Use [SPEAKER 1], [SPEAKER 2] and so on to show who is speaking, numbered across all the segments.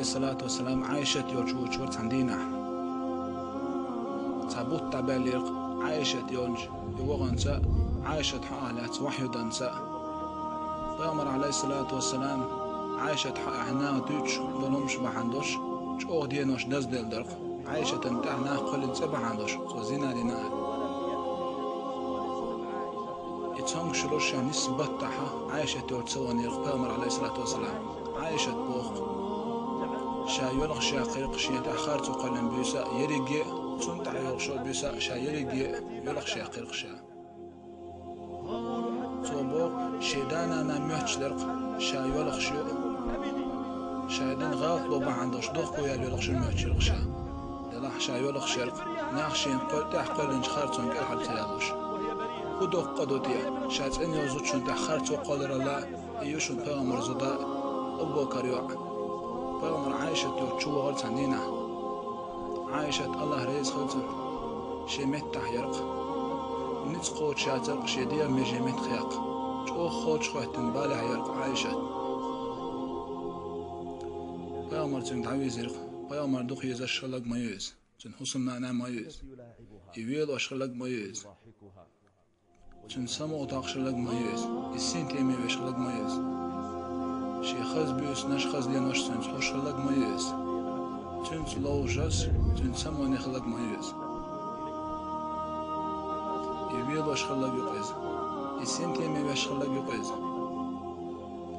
[SPEAKER 1] عليه الصلاة والسلام عائشة يوجو شورت عندنا تابوت تاباليق عائشة يونج يوغنسا عائشة حالات وحي دنسا بيامر عليه الصلاة والسلام عائشة حقنا دوتش ظلمش بحندوش شوغ دينوش دز دل درق عائشة تنتعنا قل تسبع عندوش وزينا لنا يتسونغ شروش نسبة تاعها عائشة يوتسواني بيامر عليه الصلاة والسلام عائشة بوخ شا يولغ شا قيرق شا تأخر تقلن بيسا يريقي تنتع يغشو بيسا شا يريقي يولغ شا قيرق شا صوبوغ شيدانا ناميوتش درق شا يولغ شو شا يدن غاط بوبا عندوش دوخ ويا يولغ شو ميوتش يلغ شا يلغ شا يولغ شرق ناخشين قل تحقل انش خارتون كالحل تيادوش ودوخ قدوتيا شا تسين يوزوتشون تأخر تقلر الله يوشون بيغمر زدا أبو كريوع بيغمر عائشة يوتشو غلط عندنا عائشة الله رئيس خلطن شمت تحيرق نتقوت شاترق شديا مجمت خياق جو خوش خوتن بالع يرق عائشة بيغمر تن دعوي زرق بيغمر دوخ يزا شلق ميوز تن حسن نانا ميوز يويل وشلق ميوز تن سمو تاق شلق ميوز السين تيمي وشلق ميوز شي خز بيوس نش خز لينوش تن شلق ميوز تن لو جس تن سمو نخلق ميوز يويل وشلق يقيز السين تيمي وشلق يقيز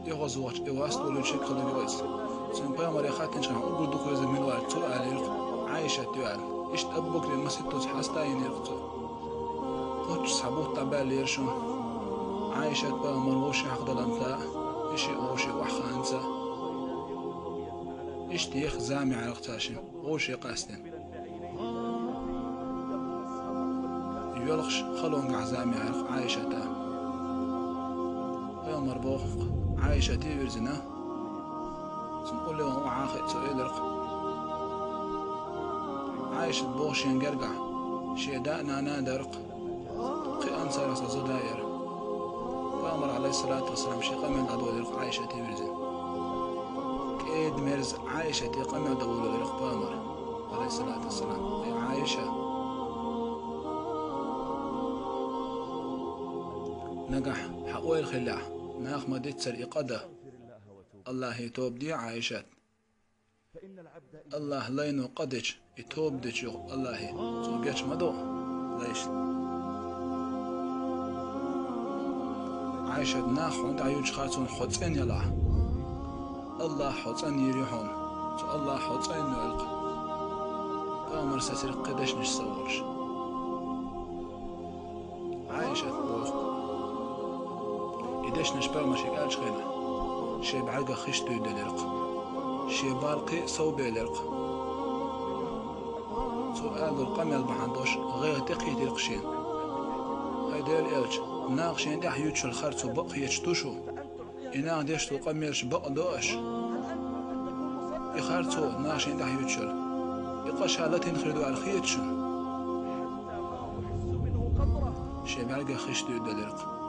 [SPEAKER 1] يغز وقت يواست ولو شك خلق يقيز تن بيامر يخاتن شان أقول دوخ يزا ملوال تو عليك عايشة توال إشت أبوك للمسيطوز حاستا ينيرقتو قوش صحبوت تبال يرشون عايشة بيامر وشي حق دلانتا إشي وشي وحخا أنسا إشت يخ زامي عرقتاشن وشي قاستن يولخش خلون قعزامي عرق عايشة تا بيامر بوخ عايشة تي ورزنا سنقول له هو عاخد سؤال رق عايشة بوخ ينقرقع شيداء نانا درق قي أنسى رسا زدائر فأمر عليه الصلاة والسلام شي قمن عدو درق عايشة تي ورزن كيد مرز عايشة تي قمن عدو درق فأمر عليه الصلاة والسلام يا عايشة نقح حقوي الخلاع ناخ مدت سرقده الله يتوب دي عايشات الله لينو قدش يتوب دي شو الله توقيش مدو ليش عايشات ناخ عند عيوش خاتون حوتين يلا الله حوتين يريحون تو الله حوتين نعلق فامر سسرق قدش نشسورش عايشات بوخ يدش نشبه ماشي قالش خينا شي بعرقة خشتو يدلرق شي بالقي صوبي لرق سؤال القمل بحندوش غير تقي تلقشين هيدا الالج ناقشين دح يوتش الخرط وبق يشتوشو يناق ديشتو قميلش بق دوش يخرطو ناقشين دح يوتشل يقاش هالتين خردو على الخيتشن شي بعرقة خشتو يدلرق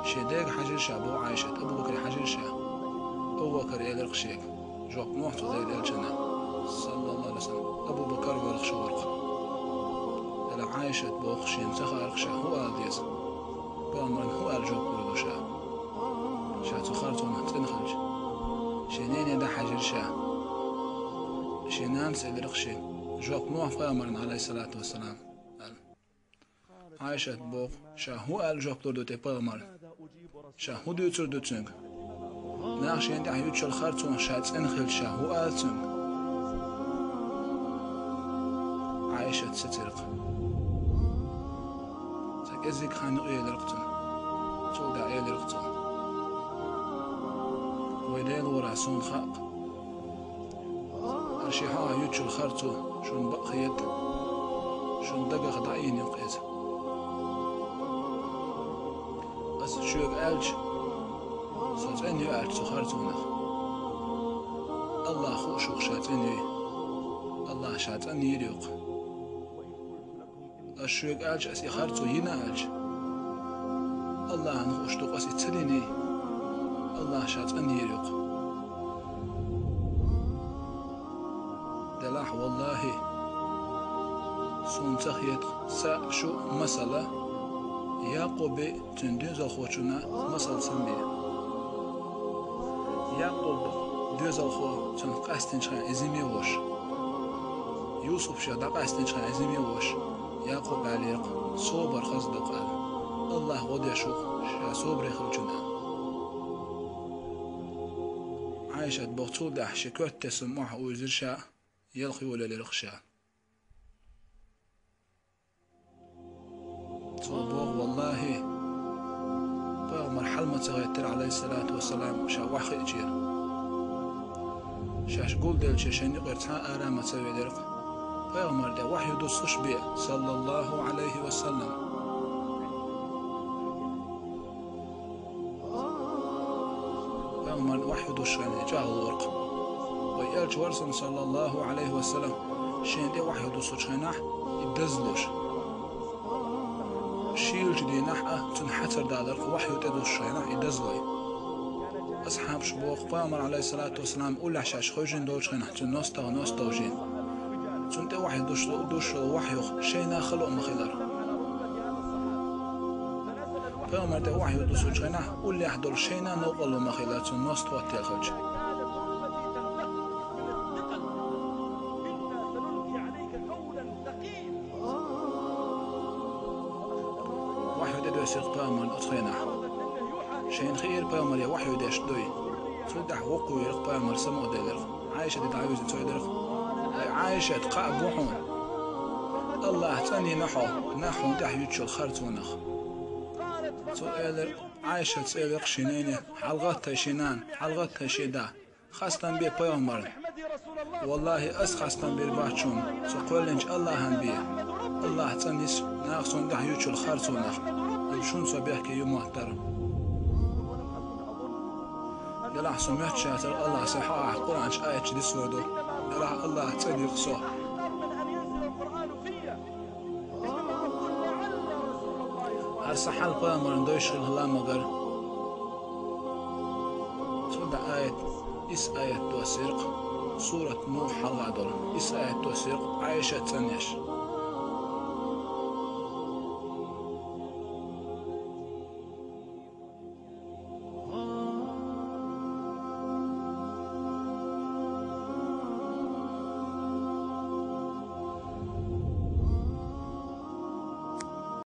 [SPEAKER 1] شداق حجر شابو عايشة أبو بكر حجر شا أبو بكر يلرق شيك جوك نوحتو زي الجنة صلى الله عليه وسلم أبو بكر يلرق شورق إلى عايشة بوخشين سخارق شا هو الديس بأمرن هو الجوك بردو شا شاتو خارتونا تنخلج شنين يدا حجر شا شنان سيلرق شيك جوك نوح بأمرن عليه الصلاة والسلام عايشة بوخ شا هو الجوك بردو تبأمرن شاهود يوتر دوتنگ ناخش يندح يوتشل خارتون شاتس انخل شاهو آلتنگ عايشة سترق تاك ازيك خانق يلرقتن تولدا يلرقتن ويدين وراسون خاق أرشيحا يوتشل خارتو شون بقيت شون دقق دعين يقيز شوق ألج صوت أني ألج سخرتونه الله خوشوق شات أني الله شات أني يريق الشوق ألج أسي خرتو ينا ألج الله نخوشتوق أسي تسليني الله شات أني يريق والله سون تخيط سا شو مسألة يعقوب تندين زخوتنا مسألة سمية يعقوب دو زخو تن قاستن شان إزمي وش يوسف شادا قاستن شان إزمي وش يعقوب عليق صبر خصدق قال الله غد يشوق شا صبر يخرجنا عايشة بغطول ده شكوت تسمعها ويزر شا يلقي ولا للخشا صبوغ والله مرحلة ما تغير عليه الصلاة والسلام شا وحي جير شاش قول دل شاشين يقرتها آرام تسوي درق بيغمر ده وحي دوستش بيه صلى الله عليه وسلم بيغمر وحي دوش يعني جاه الورق ويالج ورسن صلى الله عليه وسلم شين ده وحي دوستش هناح يدزلوش شيل جدي نحقه تنحتر دالرق وحي تدوش هناح يدزلوي أصحاب شبوخ بامر عليه الصلاة والسلام أول عشاش خوجين دوش خينا تنوس توجين تنت واحد دوش وحي شينا خلق مخيلر بامر ده واحد دوش خينا أول يحضر شينا نوقل مخيلر تنوس توتي خرج واحد دوش بامر أتخينا شين خير بامر يا وحي داش دوي تودع وقوي يرق بامر سمو ديلر عايشة تتعوز تسوي عايشة قاع بوحون الله تاني نحو دح يتشل خرط ونخ سؤال عايشة تسأل شنينة حلقات تشينان حلقات تشيدا خاصة بي بامر والله أس خاصة بي باتشون سقول إنش الله هم بي الله تاني ناقصون دح يتشل خرط ونخ يبشون صبيحك يوم محترم يلا سمعت شاتر الله صحاح قرآن آية دي سودو يلا الله تاني قصوه هرسح البامر ندوش الله مغر تودع آية إس آية توسيق سورة نوح الغدر إس آية توسيق عايشة تنيش